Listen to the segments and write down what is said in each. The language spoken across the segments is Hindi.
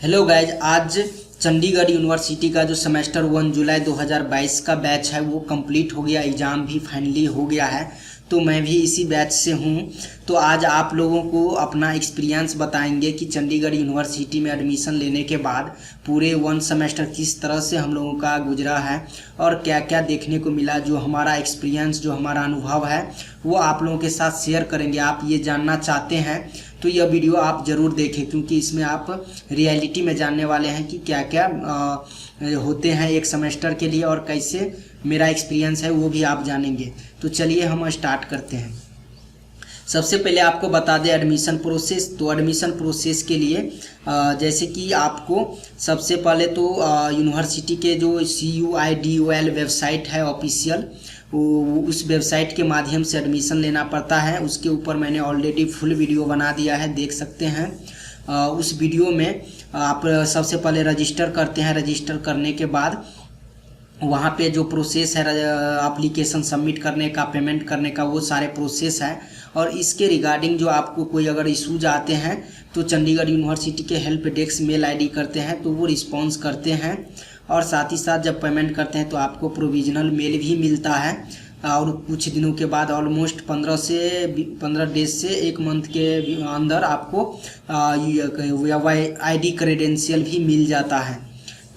हेलो गाइज, आज चंडीगढ़ यूनिवर्सिटी का जो सेमेस्टर 1 जुलाई 2022 का बैच है वो कंप्लीट हो गया। एग्ज़ाम भी फाइनली हो गया है, तो मैं भी इसी बैच से हूँ। तो आज आप लोगों को अपना एक्सपीरियंस बताएंगे कि चंडीगढ़ यूनिवर्सिटी में एडमिशन लेने के बाद पूरे 1 सेमेस्टर किस तरह से हम लोगों का गुजरा है और क्या क्या देखने को मिला। जो हमारा एक्सपीरियंस, जो हमारा अनुभव है वो आप लोगों के साथ शेयर करेंगे। आप ये जानना चाहते हैं तो यह वीडियो आप ज़रूर देखें, क्योंकि इसमें आप रियलिटी में जानने वाले हैं कि क्या क्या होते हैं एक सेमेस्टर के लिए और कैसे मेरा एक्सपीरियंस है वो भी आप जानेंगे। तो चलिए हम स्टार्ट करते हैं। सबसे पहले आपको बता दें एडमिशन प्रोसेस। तो एडमिशन प्रोसेस के लिए जैसे कि आपको सबसे पहले तो यूनिवर्सिटी के जो CUIDOL वेबसाइट है ऑफिशियल, उस वेबसाइट के माध्यम से एडमिशन लेना पड़ता है। उसके ऊपर मैंने ऑलरेडी फुल वीडियो बना दिया है, देख सकते हैं। उस वीडियो में आप सबसे पहले रजिस्टर करते हैं। रजिस्टर करने के बाद वहाँ पे जो प्रोसेस है एप्लीकेशन सबमिट करने का, पेमेंट करने का, वो सारे प्रोसेस है। और इसके रिगार्डिंग जो आपको कोई अगर इशूज आते हैं तो चंडीगढ़ यूनिवर्सिटी के हेल्प डेस्क मेल ID करते हैं तो वो रिस्पॉन्स करते हैं। और साथ ही साथ जब पेमेंट करते हैं तो आपको प्रोविजनल मेल भी मिलता है। और कुछ दिनों के बाद ऑलमोस्ट 15 डेज से 1 मंथ के अंदर आपको ID क्रेडेंशियल भी मिल जाता है।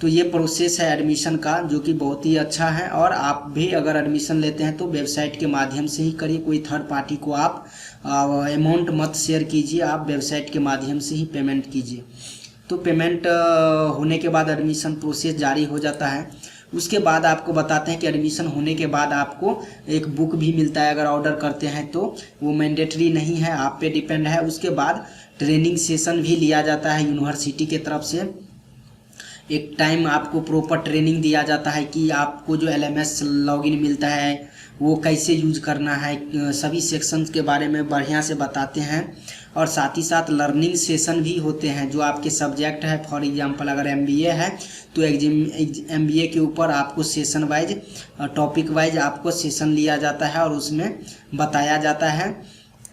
तो ये प्रोसेस है एडमिशन का, जो कि बहुत ही अच्छा है। और आप भी अगर एडमिशन लेते हैं तो वेबसाइट के माध्यम से ही करिए। कोई थर्ड पार्टी को आप अमाउंट मत शेयर कीजिए, आप वेबसाइट के माध्यम से ही पेमेंट कीजिए। तो पेमेंट होने के बाद एडमिशन प्रोसेस जारी हो जाता है। उसके बाद आपको बताते हैं कि एडमिशन होने के बाद आपको एक बुक भी मिलता है। अगर ऑर्डर करते हैं तो वो मैंडेटरी नहीं है, आप पे डिपेंड है। उसके बाद ट्रेनिंग सेशन भी लिया जाता है यूनिवर्सिटी के तरफ से। एक टाइम आपको प्रॉपर ट्रेनिंग दिया जाता है कि आपको जो LMS लॉगिन मिलता है वो कैसे यूज करना है। सभी सेक्शंस के बारे में बढ़िया से बताते हैं। और साथ ही साथ लर्निंग सेशन भी होते हैं जो आपके सब्जेक्ट है। फॉर एग्जांपल अगर MBA है तो MBA के ऊपर आपको सेशन वाइज, टॉपिक वाइज आपको सेशन लिया जाता है और उसमें बताया जाता है।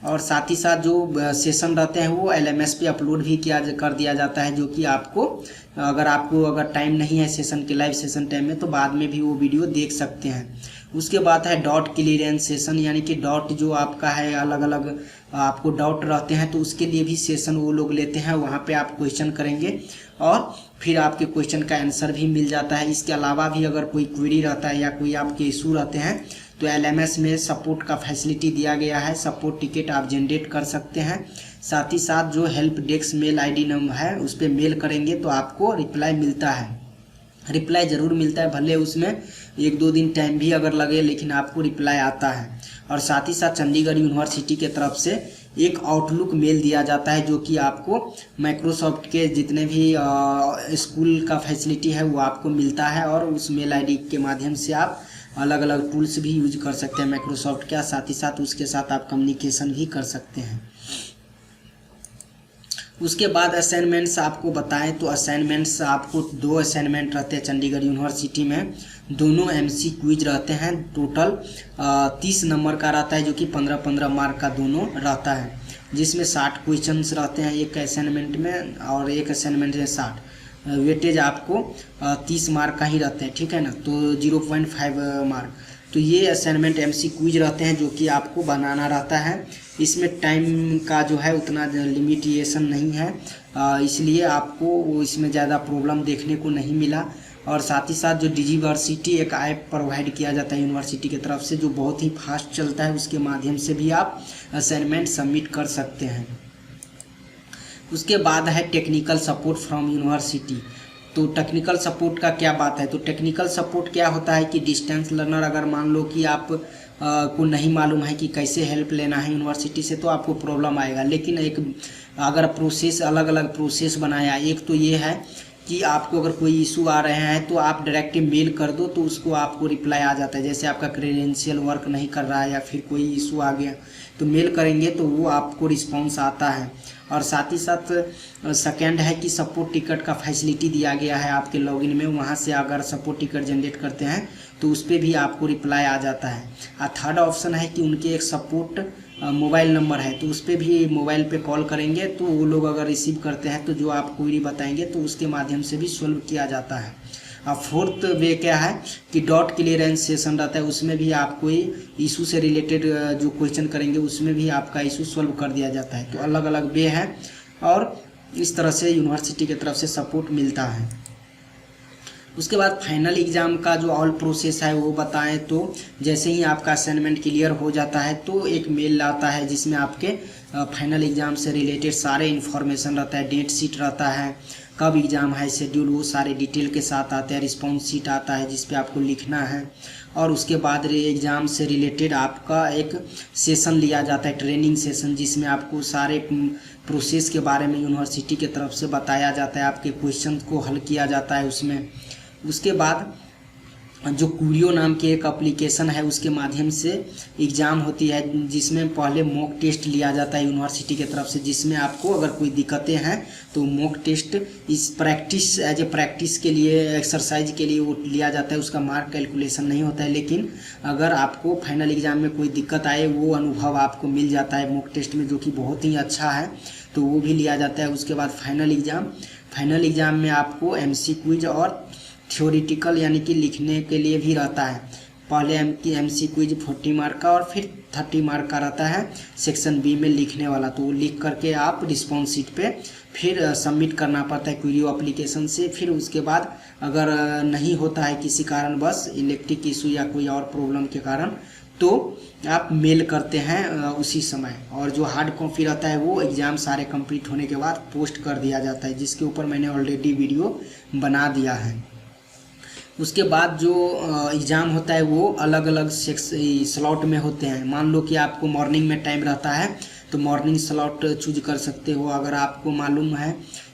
और साथ ही साथ जो सेशन रहते हैं वो LMS पे अपलोड भी कर दिया जाता है, जो कि आपको अगर टाइम नहीं है सेशन के, लाइव सेशन टाइम में, तो बाद में भी वो वीडियो देख सकते हैं। उसके बाद है डॉट क्लियरेंस सेशन, यानी कि डॉट जो आपका है, अलग अलग आपको डाउट रहते हैं तो उसके लिए भी सेशन वो लोग लेते हैं। वहाँ पे आप क्वेश्चन करेंगे और फिर आपके क्वेश्चन का आंसर भी मिल जाता है। इसके अलावा भी अगर कोई क्वेरी रहता है या कोई आपके इशू रहते हैं तो LMS में सपोर्ट का फैसिलिटी दिया गया है। सपोर्ट टिकट आप जनरेट कर सकते हैं। साथ ही साथ जो help desk mail ID number है उस पर मेल करेंगे तो आपको रिप्लाई मिलता है। रिप्लाई ज़रूर मिलता है, भले उसमें 1-2 दिन टाइम भी अगर लगे, लेकिन आपको रिप्लाई आता है। और साथ ही साथ चंडीगढ़ यूनिवर्सिटी के तरफ से एक आउटलुक मेल दिया जाता है, जो कि आपको माइक्रोसॉफ्ट के जितने भी स्कूल का फैसिलिटी है वो आपको मिलता है। और उस मेल ID के माध्यम से आप अलग अलग टूल्स भी यूज कर सकते हैं माइक्रोसॉफ्ट का। साथ ही साथ उसके साथ आप कम्युनिकेशन भी कर सकते हैं। उसके बाद असाइनमेंट्स आपको बताएं तो असाइनमेंट्स आपको 2 असाइनमेंट रहते हैं चंडीगढ़ यूनिवर्सिटी में। दोनों MC क्विज रहते हैं। टोटल 30 नंबर का रहता है, जो कि 15-15 मार्क का दोनों रहता है, जिसमें 60 क्वेश्चंस रहते हैं एक असाइनमेंट में और एक असाइनमेंट में 60। वेटेज आपको 30 मार्क का ही रहते हैं, ठीक है ना, तो 0.5 मार्क। तो ये असाइनमेंट MC क्विज रहते हैं जो कि आपको बनाना रहता है। इसमें टाइम का जो है उतना लिमिटेशन नहीं है, इसलिए आपको इसमें ज़्यादा प्रॉब्लम देखने को नहीं मिला। और साथ ही साथ जो डिजिवर्सिटी एक ऐप प्रोवाइड किया जाता है यूनिवर्सिटी की तरफ से, जो बहुत ही फास्ट चलता है, उसके माध्यम से भी आप असाइनमेंट सबमिट कर सकते हैं। उसके बाद है टेक्निकल सपोर्ट फ्रॉम यूनिवर्सिटी। तो टेक्निकल सपोर्ट का क्या बात है? तो टेक्निकल सपोर्ट क्या होता है कि डिस्टेंस लर्नर, अगर मान लो कि आप को नहीं मालूम है कि कैसे हेल्प लेना है यूनिवर्सिटी से, तो आपको प्रॉब्लम आएगा। लेकिन एक अगर प्रोसेस, अलग अलग प्रोसेस बनाया, एक तो ये है कि आपको अगर कोई इशू आ रहे हैं तो आप डायरेक्ट मेल कर दो तो उसको आपको रिप्लाई आ जाता है। जैसे आपका क्रेडेंशियल वर्क नहीं कर रहा है या फिर कोई इशू आ गया तो मेल करेंगे तो वो आपको रिस्पॉन्स आता है। और साथ ही साथ सेकेंड है कि सपोर्ट टिकट का फैसिलिटी दिया गया है आपके लॉगिन में। वहाँ से अगर सपोर्ट टिकट जनरेट करते हैं तो उस पर भी आपको रिप्लाई आ जाता है। और थर्ड ऑप्शन है कि उनके एक सपोर्ट मोबाइल नंबर है, तो उस पर भी मोबाइल पे कॉल करेंगे तो वो लोग अगर रिसीव करते हैं तो जो आप क्वेरी बताएंगे तो उसके माध्यम से भी सॉल्व किया जाता है। अब फोर्थ वे क्या है कि डॉट क्लियरेंस सेशन रहता है, उसमें भी आप कोई इशू से रिलेटेड जो क्वेश्चन करेंगे उसमें भी आपका इशू सॉल्व कर दिया जाता है। तो अलग अलग वे है और इस तरह से यूनिवर्सिटी की तरफ से सपोर्ट मिलता है। उसके बाद फाइनल एग्ज़ाम का जो ऑल प्रोसेस है वो बताएं तो जैसे ही आपका असाइनमेंट क्लियर हो जाता है तो एक मेल आता है जिसमें आपके फाइनल एग्ज़ाम से रिलेटेड सारे इन्फॉर्मेशन रहता है, डेट शीट रहता है, कब एग्ज़ाम है, शेड्यूल, वो सारे डिटेल के साथ आते हैं। रिस्पॉन्स शीट आता है जिस पे आपको लिखना है और उसके बाद एग्ज़ाम से रिलेटेड आपका एक सेशन लिया जाता है, ट्रेनिंग सेशन, जिसमें आपको सारे प्रोसेस के बारे में यूनिवर्सिटी की तरफ से बताया जाता है, आपके क्वेश्चन को हल किया जाता है उसमें। उसके बाद जो क्यूरियो नाम की एक एप्लीकेशन है उसके माध्यम से एग्ज़ाम होती है जिसमें पहले मॉक टेस्ट लिया जाता है यूनिवर्सिटी की तरफ से, जिसमें आपको अगर कोई दिक्कतें हैं तो मॉक टेस्ट इस प्रैक्टिस एज ए प्रैक्टिस के लिए, एक्सरसाइज के लिए वो लिया जाता है। उसका मार्क कैलकुलेशन नहीं होता है, लेकिन अगर आपको फाइनल एग्ज़ाम में कोई दिक्कत आए वो अनुभव आपको मिल जाता है मॉक टेस्ट में, जो कि बहुत ही अच्छा है, तो वो भी लिया जाता है। उसके बाद फाइनल एग्ज़ाम में आपको MC क्विज और थ्योरेटिकल यानी कि लिखने के लिए भी रहता है। पहले MC क्विज 40 मार्क का और फिर 30 मार्क का रहता है सेक्शन B में लिखने वाला, तो वो लिख करके आप रिस्पॉन्स शीट पे फिर सबमिट करना पड़ता है क्यूरियो एप्लीकेशन से। फिर उसके बाद अगर नहीं होता है किसी कारण, बस इलेक्ट्रिक इशू या कोई और प्रॉब्लम के कारण, तो आप मेल करते हैं उसी समय, और जो हार्ड कॉपी रहता है वो एग्ज़ाम सारे कंप्लीट होने के बाद पोस्ट कर दिया जाता है, जिसके ऊपर मैंने ऑलरेडी वीडियो बना दिया है। उसके बाद जो एग्ज़ाम होता है वो अलग अलग स्लॉट में होते हैं। मान लो कि आपको मॉर्निंग में टाइम रहता है तो मॉर्निंग स्लॉट चूज कर सकते हो। अगर आपको मालूम है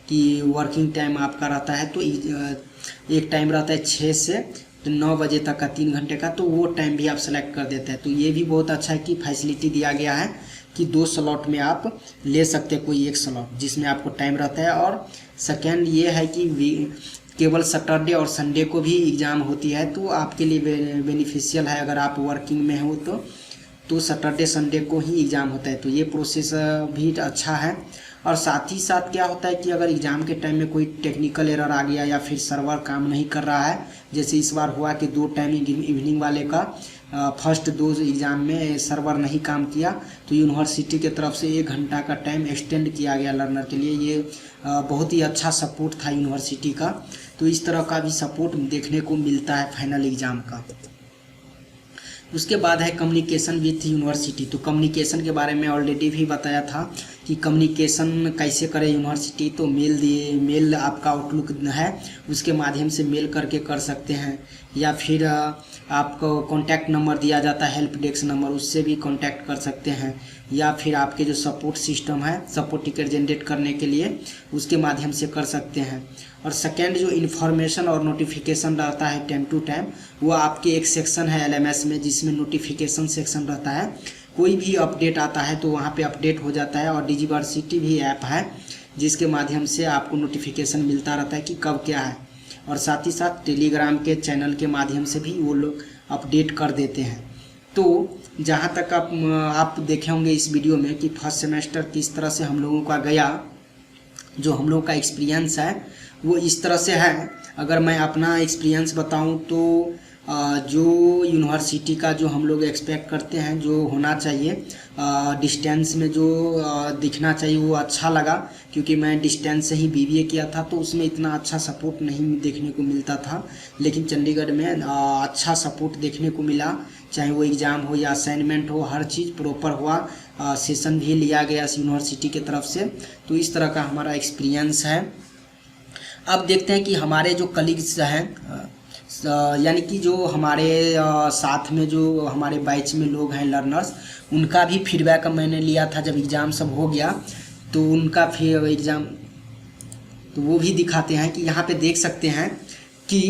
कि वर्किंग टाइम आपका रहता है तो एक टाइम रहता है 6 से 9 बजे तक का 3 घंटे का, तो वो टाइम भी आप सेलेक्ट कर देते हैं। तो ये भी बहुत अच्छा है कि फैसिलिटी दिया गया है कि 2 स्लॉट में आप ले सकते हैं कोई एक स्लॉट जिसमें आपको टाइम रहता है। और सेकेंड ये है कि केवल सैटरडे और संडे को भी एग्ज़ाम होती है, तो आपके लिए बेनिफिशियल है। अगर आप वर्किंग में हो तो सैटरडे संडे को ही एग्ज़ाम होता है, तो ये प्रोसेस भी अच्छा है। और साथ ही साथ क्या होता है कि अगर एग्ज़ाम के टाइम में कोई टेक्निकल एरर आ गया या फिर सर्वर काम नहीं कर रहा है, जैसे इस बार हुआ कि 2 टाइम इवनिंग वाले का फर्स्ट 2 एग्ज़ाम में सर्वर नहीं काम किया, तो यूनिवर्सिटी की तरफ से 1 घंटा का टाइम एक्सटेंड किया गया लर्नर के लिए। ये बहुत ही अच्छा सपोर्ट था यूनिवर्सिटी का। तो इस तरह का भी सपोर्ट देखने को मिलता है फाइनल एग्ज़ाम का। उसके बाद है कम्युनिकेशन विथ यूनिवर्सिटी। तो कम्युनिकेशन के बारे में ऑलरेडी भी बताया था कि कम्युनिकेशन कैसे करें यूनिवर्सिटी। तो मेल आपका आउटलुक है उसके माध्यम से मेल करके कर सकते हैं, या फिर आपको कॉन्टैक्ट नंबर दिया जाता है हेल्प डेस्क नंबर, उससे भी कॉन्टैक्ट कर सकते हैं, या फिर आपके जो सपोर्ट सिस्टम है सपोर्ट टिकट जनरेट करने के लिए उसके माध्यम से कर सकते हैं। और सेकेंड जो इन्फॉर्मेशन और नोटिफिकेशन रहता है टाइम टू टाइम, वो आपके एक सेक्शन है LMS में जिसमें नोटिफिकेशन सेक्शन रहता है। कोई भी अपडेट आता है तो वहाँ पे अपडेट हो जाता है। और डिजिवर्सिटी भी ऐप है जिसके माध्यम से आपको नोटिफिकेशन मिलता रहता है कि कब क्या है। और साथ ही साथ टेलीग्राम के चैनल के माध्यम से भी वो लोग अपडेट कर देते हैं। तो जहाँ तक आप देखे होंगे इस वीडियो में कि फर्स्ट सेमेस्टर किस तरह से हम लोगों का गया, जो हम लोगों का एक्सपीरियंस है वो इस तरह से है। अगर मैं अपना एक्सपीरियंस बताऊं तो जो यूनिवर्सिटी का जो हम लोग एक्सपेक्ट करते हैं जो होना चाहिए डिस्टेंस में जो दिखना चाहिए वो अच्छा लगा, क्योंकि मैं डिस्टेंस से ही BBA किया था तो उसमें इतना अच्छा सपोर्ट नहीं देखने को मिलता था। लेकिन चंडीगढ़ में अच्छा सपोर्ट देखने को मिला, चाहे वो एग्ज़ाम हो या असाइनमेंट हो, हर चीज़ प्रॉपर हुआ। सेशन भी लिया गया यूनिवर्सिटी की तरफ से। तो इस तरह का हमारा एक्सपीरियंस है। अब देखते हैं कि हमारे जो कलीग्स हैं यानी कि जो हमारे साथ में जो हमारे बैच में लोग हैं लर्नर्स, उनका भी फीडबैक मैंने लिया था जब एग्ज़ाम सब हो गया। तो उनका फिर एग्ज़ाम तो वो भी दिखाते हैं कि यहाँ पे देख सकते हैं कि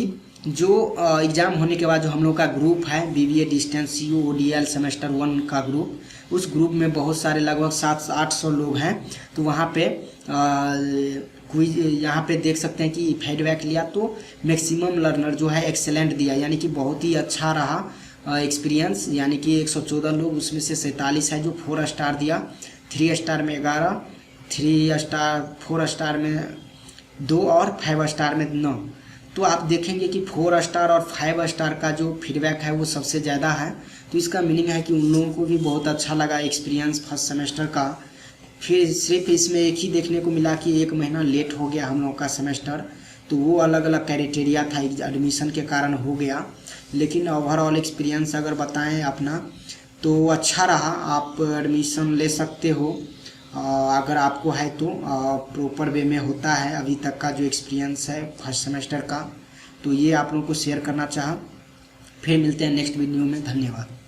जो एग्ज़ाम होने के बाद जो हम लोग का ग्रुप है BBA distance CU ODL semester 1 का ग्रुप, उस ग्रुप में बहुत सारे लगभग 700-800 लोग हैं। तो वहाँ पे क्विज यहाँ पे देख सकते हैं कि फीडबैक लिया तो मैक्सिमम लर्नर जो है एक्सेलेंट दिया, यानी कि बहुत ही अच्छा रहा एक्सपीरियंस, यानी कि 114 लोग, उसमें से 47 है जो 4 स्टार दिया, 3 स्टार में 11, 3 स्टार 4 स्टार में 2 और 5 स्टार में 9। तो आप देखेंगे कि 4 स्टार और 5 स्टार का जो फीडबैक है वो सबसे ज़्यादा है। तो इसका मीनिंग है कि उन लोगों को भी बहुत अच्छा लगा एक्सपीरियंस फर्स्ट सेमेस्टर का। फिर सिर्फ इसमें एक ही देखने को मिला कि 1 महीना लेट हो गया हम लोग का सेमेस्टर, तो वो अलग अलग क्राइटेरिया था एडमिशन के कारण हो गया। लेकिन ओवरऑल एक्सपीरियंस अगर बताएं अपना तो अच्छा रहा, आप एडमिशन ले सकते हो अगर आपको है तो। प्रॉपर वे में होता है अभी तक का जो एक्सपीरियंस है फर्स्ट सेमेस्टर का। तो ये आप लोगों को शेयर करना चाहा। फिर मिलते हैं नेक्स्ट वीडियो में, धन्यवाद।